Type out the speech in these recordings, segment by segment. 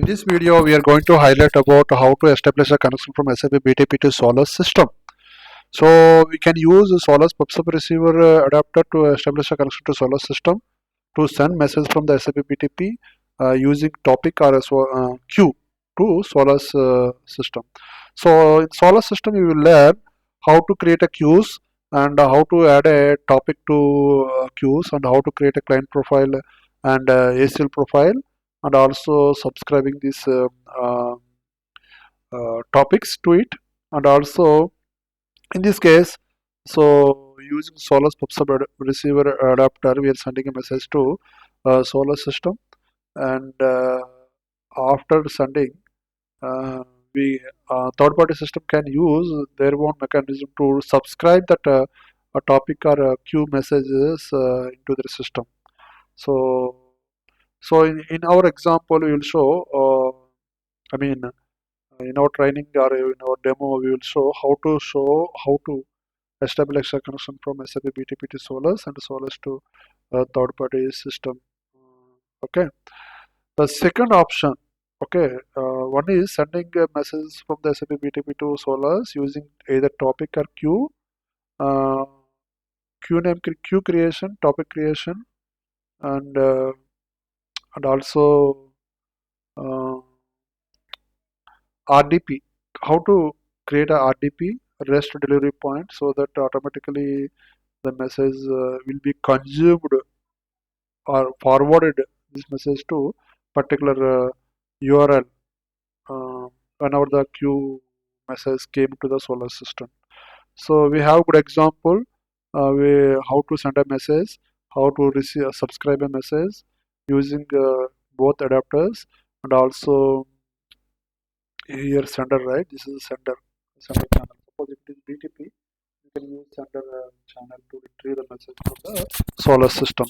In this video, we are going to highlight about how to establish a connection from SAP BTP to solace system. So we can use the solace PubSub receiver adapter to establish a connection to solace system to send message from the SAP BTP using topic or queue to solace system. So in solace system, you will learn how to create a queues and how to add a topic to queues and how to create a client profile and ACL profile, and also subscribing these topics to it. And also in this case, so using solace PubSub receiver adapter, we are sending a message to solace system, and after sending, uh, we third party system can use their own mechanism to subscribe that a topic or a queue messages into their system. So in our example, we will show, in our training or in our demo, we will show how to establish a connection from SAP BTP to Solace and Solace to third-party system. Okay. The second option, okay, one is sending a message from the SAP BTP to Solace using either topic or queue, uh, queue creation, topic creation, and also uh, RDP. How to create a RDP, rest delivery point, so that automatically the message will be consumed or forwarded this message to particular URL whenever the queue message came to the solar system. So we have good example how to send a message, how to receive subscribe a message using both adapters, and also here sender, right? This is a sender channel. Suppose if it is BTP, you can use sender channel to retrieve the message from the solar system.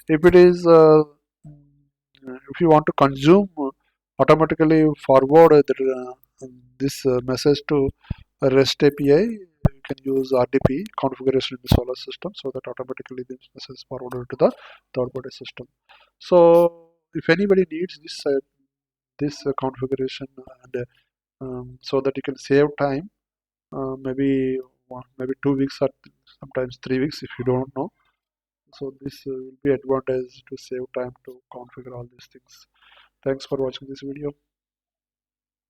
If it is if you want to consume automatically forward this message to a REST API, you can use RDP configuration in the solar system, so that automatically this message is forwarded to the third party system. So if anybody needs this configuration, and so that you can save time, maybe 2 weeks or sometimes 3 weeks if you don't know. So this will be advantage to save time to configure all these things. Thanks for watching this video.